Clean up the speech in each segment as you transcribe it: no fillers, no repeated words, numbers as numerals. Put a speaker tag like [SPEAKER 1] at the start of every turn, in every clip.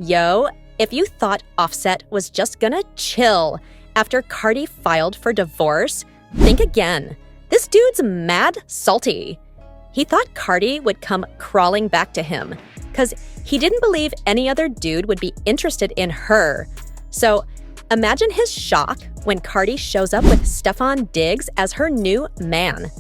[SPEAKER 1] Yo, if you thought Offset was just gonna chill after Cardi filed for divorce, think again. This dude's mad salty. He thought Cardi would come crawling back to him because he didn't believe any other dude would be interested in her. So imagine his shock when Cardi shows up with Stefan Diggs as her new man.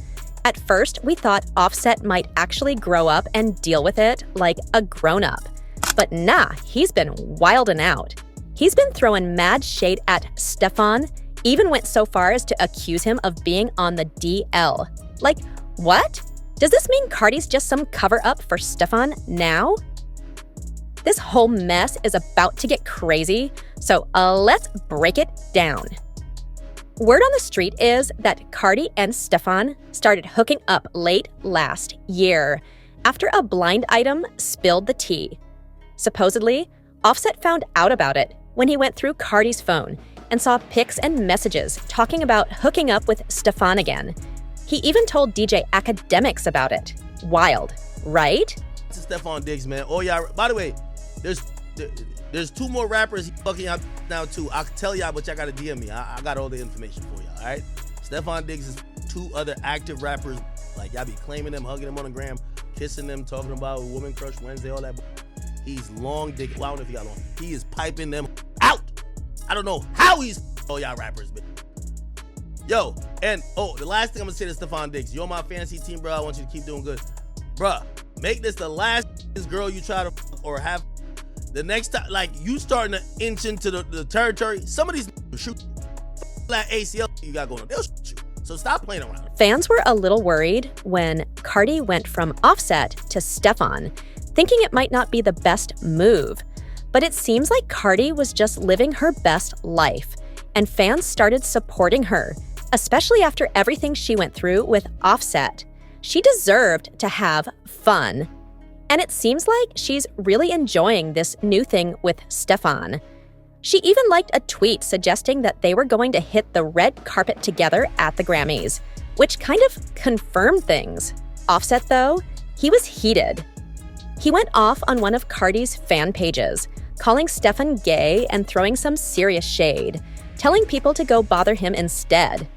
[SPEAKER 1] At first, we thought Offset might actually grow up and deal with it like a grown-up. But nah, he's been wildin' out. He's been throwing mad shade at Stefan, even went so far as to accuse him of being on the DL. Like, what? Does this mean Cardi's just some cover-up for Stefan now? This whole mess is about to get crazy, so let's break it down. Word on the street is that Cardi and Stefan started hooking up late last year after a blind item spilled the tea. Supposedly, Offset found out about it when he went through Cardi's phone and saw pics and messages talking about hooking up with Stefan again. He even told DJ Academics about it. Wild, right?
[SPEAKER 2] This is Stefan Diggs, man. Oh, yeah. By the way, there's two more rappers fucking out now, too. I can tell y'all, but y'all got to DM me. I got all the information for y'all, all right? Stefan Diggs is two other active rappers. Like, y'all be claiming them, hugging them on the gram, kissing them, talking about Woman Crush Wednesday, all that. He's long dick. Well, I don't know if he got long. He is piping them out. I don't know how he's all y'all rappers, but yo, and the last thing I'm gonna say to Stefan Diggs, you're on my fantasy team, bro. I want you to keep doing good, bruh. Make this the last girl you try to or have. The next time, like you starting to inch into the territory, some of these shoot that ACL you got going on, they'll shoot you. So stop playing around.
[SPEAKER 1] Fans were a little worried when Cardi went from Offset to Stefan, thinking it might not be the best move. But it seems like Cardi was just living her best life, and fans started supporting her, especially after everything she went through with Offset. She deserved to have fun. And it seems like she's really enjoying this new thing with Stefan. She even liked a tweet suggesting that they were going to hit the red carpet together at the Grammys, which kind of confirmed things. Offset, though, he was heated. He went off on one of Cardi's fan pages, calling Stefan gay and throwing some serious shade, telling people to go bother him instead.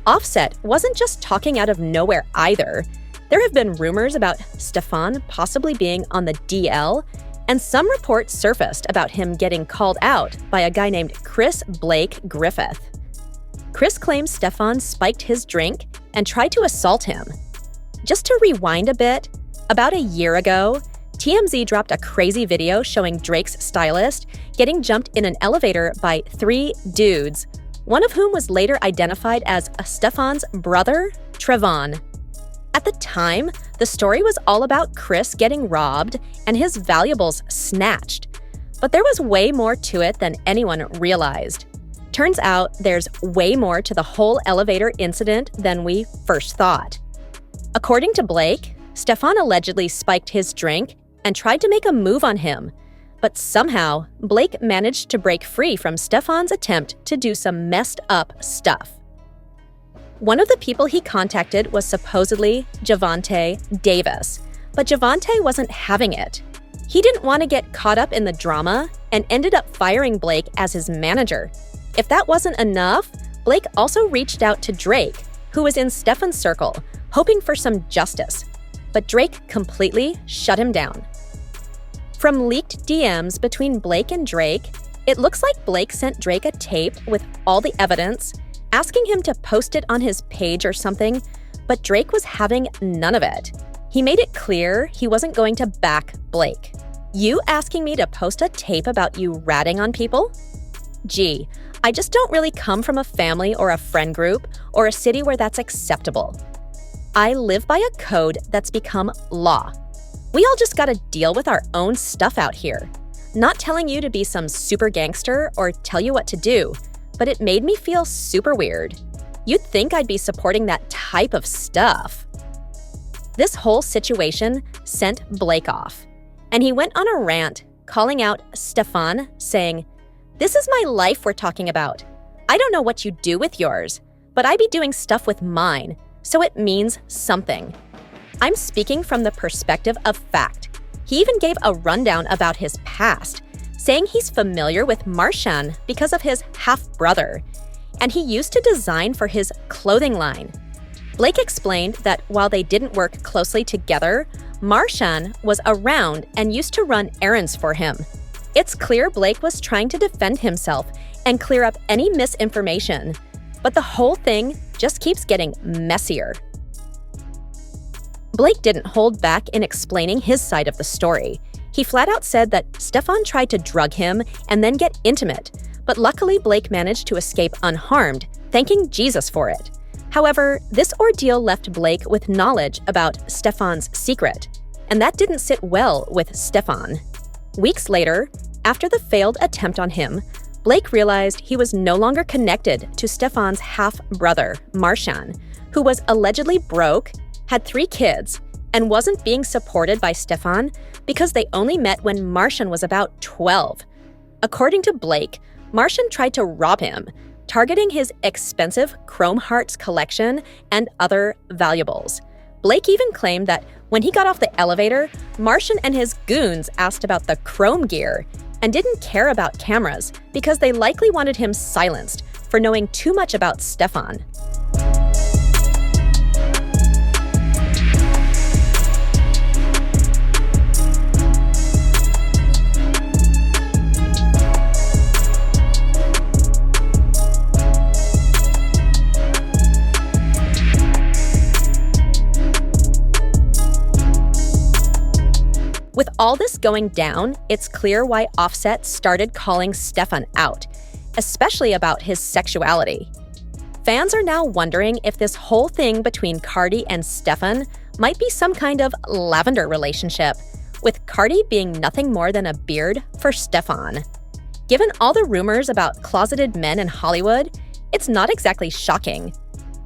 [SPEAKER 1] Offset wasn't just talking out of nowhere either. There have been rumors about Stefan possibly being on the DL, and some reports surfaced about him getting called out by a guy named Chris Blake Griffith. Chris claims Stefan spiked his drink and tried to assault him. Just to rewind a bit, about a year ago, TMZ dropped a crazy video showing Drake's stylist getting jumped in an elevator by 3 dudes, one of whom was later identified as Stefan's brother, Trevon. At the time, the story was all about Chris getting robbed and his valuables snatched. But there was way more to it than anyone realized. Turns out there's way more to the whole elevator incident than we first thought. According to Blake, Stefan allegedly spiked his drink and tried to make a move on him. But somehow, Blake managed to break free from Stefan's attempt to do some messed up stuff. One of the people he contacted was supposedly Javante Davis, but Javante wasn't having it. He didn't want to get caught up in the drama and ended up firing Blake as his manager. If that wasn't enough, Blake also reached out to Drake, who was in Stefan's circle, hoping for some justice. But Drake completely shut him down. From leaked DMs between Blake and Drake, it looks like Blake sent Drake a tape with all the evidence, asking him to post it on his page or something, but Drake was having none of it. He made it clear he wasn't going to back Blake. You asking me to post a tape about you ratting on people? Gee, I just don't really come from a family or a friend group or a city where that's acceptable. I live by a code that's become law. We all just gotta deal with our own stuff out here. Not telling you to be some super gangster or tell you what to do, but it made me feel super weird. You'd think I'd be supporting that type of stuff. This whole situation sent Blake off, and he went on a rant calling out Stefan, saying, "This is my life we're talking about. I don't know what you do with yours, but I be doing stuff with mine, so it means something. I'm speaking from the perspective of fact." He even gave a rundown about his past, saying he's familiar with Marshawn because of his half-brother, and he used to design for his clothing line. Blake explained that while they didn't work closely together, Marshawn was around and used to run errands for him. It's clear Blake was trying to defend himself and clear up any misinformation, but the whole thing just keeps getting messier. Blake didn't hold back in explaining his side of the story. He flat out said that Stefan tried to drug him and then get intimate, but luckily Blake managed to escape unharmed, thanking Jesus for it. However, this ordeal left Blake with knowledge about Stefan's secret, and that didn't sit well with Stefan. Weeks later, after the failed attempt on him, Blake realized he was no longer connected to Stefan's half-brother, Marshawn, who was allegedly broke, had 3 kids, and wasn't being supported by Stefan because they only met when Marshawn was about 12. According to Blake, Marshawn tried to rob him, targeting his expensive Chrome Hearts collection and other valuables. Blake even claimed that when he got off the elevator, Marshawn and his goons asked about the chrome gear and didn't care about cameras because they likely wanted him silenced for knowing too much about Stefan. With all this going down, it's clear why Offset started calling Stefan out, especially about his sexuality. Fans are now wondering if this whole thing between Cardi and Stefan might be some kind of lavender relationship, with Cardi being nothing more than a beard for Stefan. Given all the rumors about closeted men in Hollywood, it's not exactly shocking.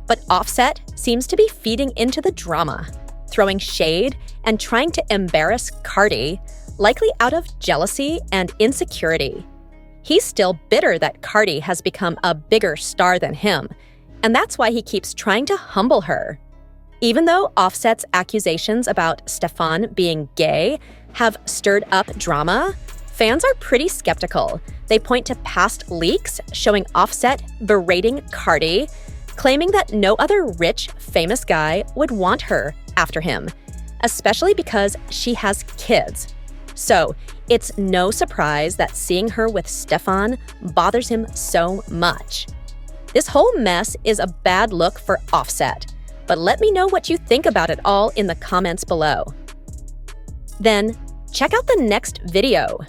[SPEAKER 1] But Offset seems to be feeding into the drama, throwing shade and trying to embarrass Cardi, likely out of jealousy and insecurity. He's still bitter that Cardi has become a bigger star than him, and that's why he keeps trying to humble her. Even though Offset's accusations about Stefan being gay have stirred up drama, fans are pretty skeptical. They point to past leaks showing Offset berating Cardi, claiming that no other rich, famous guy would want her after him, especially because she has kids. So it's no surprise that seeing her with Stefan bothers him so much. This whole mess is a bad look for Offset, but let me know what you think about it all in the comments below. Then check out the next video.